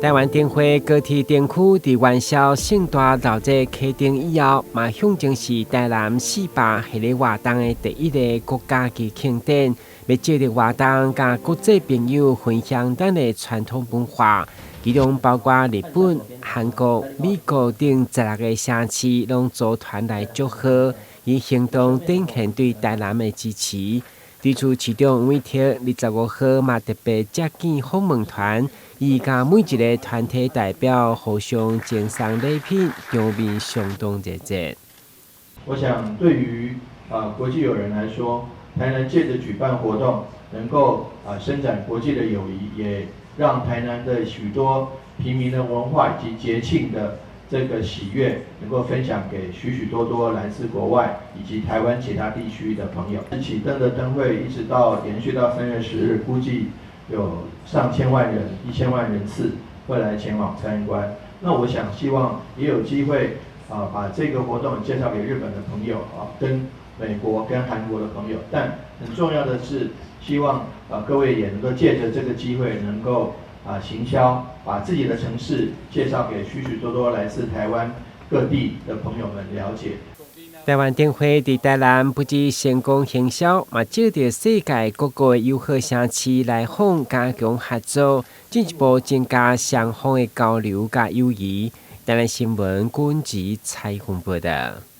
台湾灯会高铁灯区伫元宵盛大闹热开灯以后，嘛象征是台南400系列活动的第一个国家级庆典，要借着活动，甲国际朋友分享咱的传统文化。其中包括日本、韩国、美国等16个城市，拢组团来祝贺，以行动展现对台南的支持。对此，市长每天25号嘛特别接见访问团，伊甲每一个团体代表互相赠送礼品，场面相当热烈。我想，对于国际友人来说，台南借着举办活动，能够伸展国际的友谊，也让台南的许多平民的文化以及节庆的这个喜悦，能够分享给许许多多来自国外以及台湾其他地区的朋友。启灯的灯会一直到连续到3月10日，估计有上千万人、1000万人次会来前往参观。那我想，希望也有机会把这个活动介绍给日本的朋友跟美国、跟韩国的朋友。但很重要的是，希望各位也能够借着这个机会，能够行销，把自己的城市介绍给许许多多来自台湾各地的朋友们了解。台湾灯会伫台南不止成功行销，嘛借着世界各个友好城市来访，加强合作，进一步增加双方的交流甲友谊。台南新闻军事采访报道。